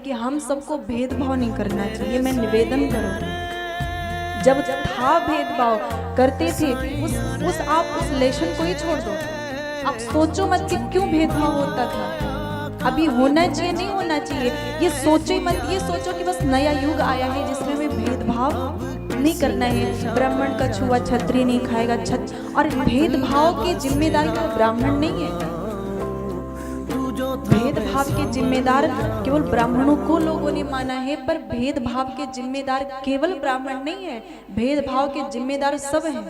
कि हम सबको भेदभाव नहीं करना चाहिए। मैं निवेदन करूँ, जब था भेदभाव करते थे उस लेशन को ही छोड़ दो। आप सोचो मत कि क्यों भेदभाव होता था, अभी होना चाहिए नहीं होना चाहिए, ये सोचो ही मत। ये सोचो कि बस नया युग आया है जिसमें हमें भेदभाव नहीं करना है। ब्राह्मण का छुआ क्षत्रिय नहीं खाएगा, और भेदभाव की जिम्मेदारी तो ब्राह्मण नहीं है। भेदभाव के जिम्मेदार केवल ब्राह्मणों को लोगों ने माना है, पर भेदभाव के जिम्मेदार केवल ब्राह्मण नहीं है, भेदभाव के जिम्मेदार सब हैं।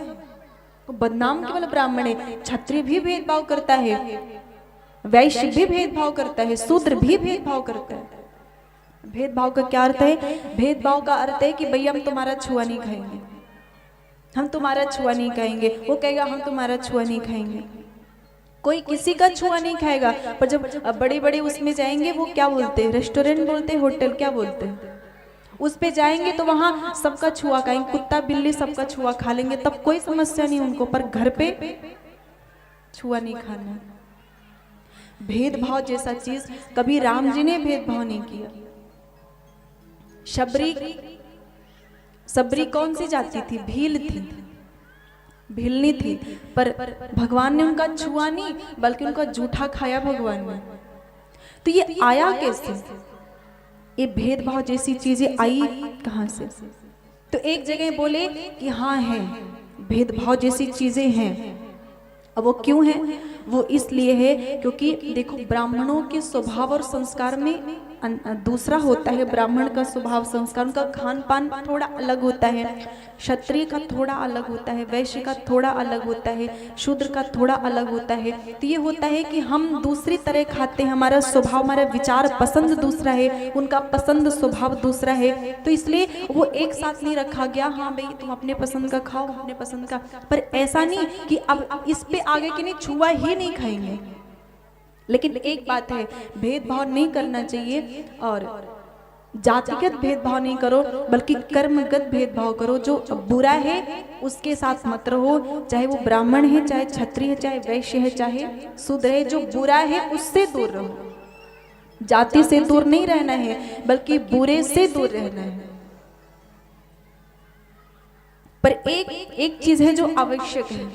तो बदनाम केवल ब्राह्मण है। क्षत्रिय भी भेदभाव करता है, वैश्य भी भेदभाव करता है, शूद्र भी भेदभाव करता है। भेदभाव का क्या अर्थ है? भेदभाव का अर्थ है कि भैया हम तुम्हारा छुआ नहीं खाएंगे, हम तुम्हारा छुआ नहीं खाएंगे। वो कहेगा हम तुम्हारा छुआ नहीं खाएंगे। कोई किसी का छुआ नहीं खाएगा, पर जब बड़े बड़े उसमें जाएंगे, वो क्या बोलते हैं, रेस्टोरेंट बोलते हैं, होटल क्या बोलते हैं, उस पे जाएंगे तो वहां सबका छुआ खाएंगे, कुत्ता बिल्ली सबका छुआ खा लेंगे, तब कोई समस्या नहीं उनको, पर घर पे छुआ नहीं खाना। भेदभाव जैसा चीज कभी राम जी ने भेदभाव नहीं किया। सबरी कौन सी जाति थी? भील थी, भीलनी थी, पर भगवान ने उनका छुआ नहीं बल्कि उनका जूठा खाया भगवान ने। तो ये आया कैसे? ये भेदभाव जैसी चीजें आई कहां से? तो एक जगह बोले कि हाँ है, भेदभाव जैसी चीजें हैं। अब वो क्यों है? वो इसलिए है क्योंकि देखो, ब्राह्मणों के स्वभाव और संस्कार में दूसरा होता है। ब्राह्मण का स्वभाव संस्कार, उनका खान पान थोड़ा अलग होता है, क्षत्रिय का थोड़ा अलग होता है, वैश्य का थोड़ा अलग होता है, शूद्र का थोड़ा अलग होता है। तो ये होता है कि हम दूसरी तरह खाते हैं, हमारा स्वभाव, हमारा विचार पसंद दूसरा है, उनका पसंद स्वभाव दूसरा है। तो इसलिए वो एक साथ नहीं रखा गया, हाँ भाई तुम अपने पसंद का खाओ, अपने पसंद का। पर ऐसा नहीं कि अब इस पे आगे के नहीं छुआ ही नहीं खाएंगे। लेकिन एक बात है, भेदभाव नहीं करना चाहिए, और जातिगत भेदभाव नहीं करो बल्कि कर्मगत भेदभाव करो। जो बुरा है उसके साथ मत रहो, चाहे वो ब्राह्मण है, चाहे क्षत्रिय है, चाहे वैश्य है, चाहे शूद्र है। जो बुरा है उससे दूर रहो, जाति से दूर नहीं रहना है बल्कि बुरे से दूर रहना है। पर एक चीज है जो आवश्यक है,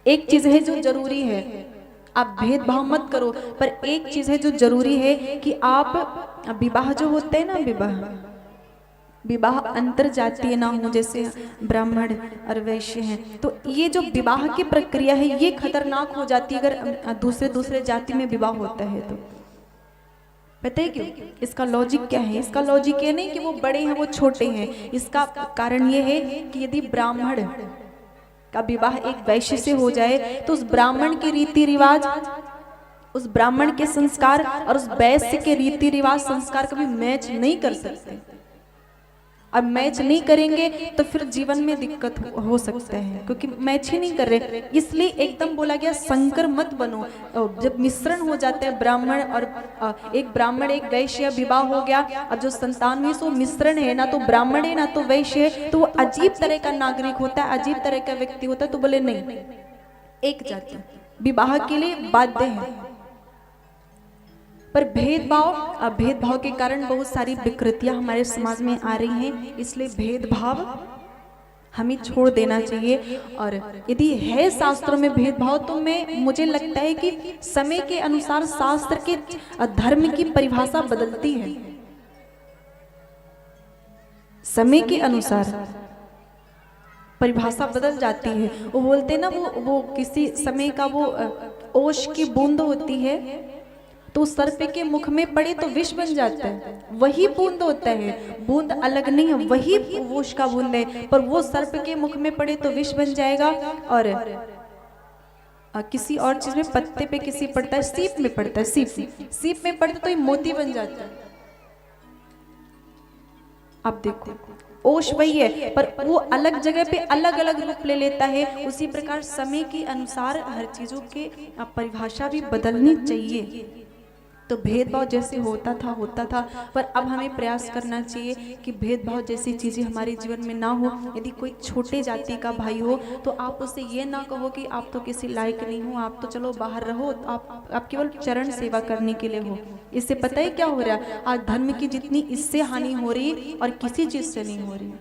एक चीज है जो जरूरी है। आप भेदभाव मत करो, पर एक चीज है जो जरूरी है कि आप विवाह जो होते हैं ना, विवाह अंतर जातीय ना हो, जैसे ब्राह्मण और वैश्य हैं। तो ये जो विवाह की प्रक्रिया है ये खतरनाक हो जाती है अगर दूसरे जाति में विवाह होता है। तो पता है क्यों? इसका लॉजिक क्या है? इसका लॉजिक ये नहीं कि वो बड़े हैं वो छोटे हैं, इसका कारण ये है कि यदि ब्राह्मण का विवाह एक वैश्य से हो जाए तो उस ब्राह्मण के रीति रिवाज, उस ब्राह्मण के संस्कार और उस वैश्य के रीति रिवाज संस्कार कभी मैच नहीं कर सकते। अब मैच नहीं करेंगे तो फिर जीवन में दिक्कत हो सकता है, क्योंकि मैच ही नहीं कर रहे। इसलिए एकदम बोला गया संकर मत बनो। जब मिश्रण हो जाते हैं ब्राह्मण और एक ब्राह्मण एक वैश्य विवाह हो गया, अब जो संतान हुई सो मिश्रण है, ना तो ब्राह्मण है ना तो वैश्य है, तो वो अजीब तरह का नागरिक होता है, अजीब तरह का व्यक्ति होता है। तो बोले नहीं, एक जाति विवाह के लिए बाध्य है। पर भेदभाव के कारण बहुत सारी विकृतियां हमारे समाज में आ रही हैं, इसलिए भेदभाव हमें छोड़ देना चाहिए। और यदि है शास्त्रों में भेदभाव तो मुझे लगता है कि समय के अनुसार शास्त्र के धर्म की परिभाषा बदलती है। समय के अनुसार परिभाषा बदल जाती है। वो बोलते हैं ना, वो किसी समय का वो ओश की बूंद होती है, तो सर्प के मुख में पड़े तो विष बन जाता है, वही बूंद होता है, बूंद अलग नहीं है, वही विष का बूंद है। पर वो सर्प के मुख में पड़े तो विष बन जाएगा, और किसी और चीज में, पत्ते पे किसी पड़ता है, सीप में पड़ता है, सीप में पड़ता तो ये मोती बन जाता है। अब देखो ओश वही है, पर वो अलग जगह पे अलग अलग रूप ले लेता है। उसी प्रकार समय के अनुसार हर चीजों के परिभाषा भी बदलनी चाहिए। तो भेदभाव जैसे होता था, पर अब हमें प्रयास करना चाहिए कि भेदभाव जैसी चीज़ें हमारे जीवन में ना हो। यदि कोई छोटे जाति का भाई हो तो आप उससे ये ना कहो कि आप तो किसी लायक नहीं हो, आप तो चलो बाहर रहो, तो आप केवल चरण सेवा करने के लिए हो। इससे पता है क्या हो रहा है, आज धर्म की जितनी इससे हानि हो रही और किसी चीज़ से नहीं हो रही,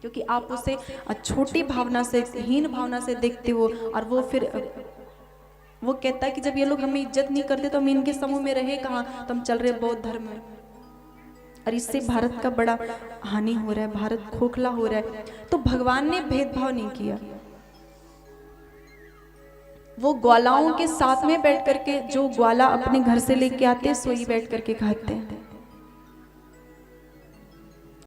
क्योंकि आप उसे छोटी भावना से, हीन भावना से देखते हो। और वो फिर वो कहता है कि जब ये लोग हमें इज्जत नहीं करते तो हम इनके समूह में रहे कहाँ, तो हम चल रहे बौद्ध धर्म में। और इससे भारत का बड़ा हानि हो रहा है, भारत खोखला हो रहा है। तो भगवान ने भेदभाव नहीं किया, वो ग्वालाओं के साथ में बैठ करके, जो ग्वाला अपने घर से लेके आते सोई बैठ करके खाते हैं।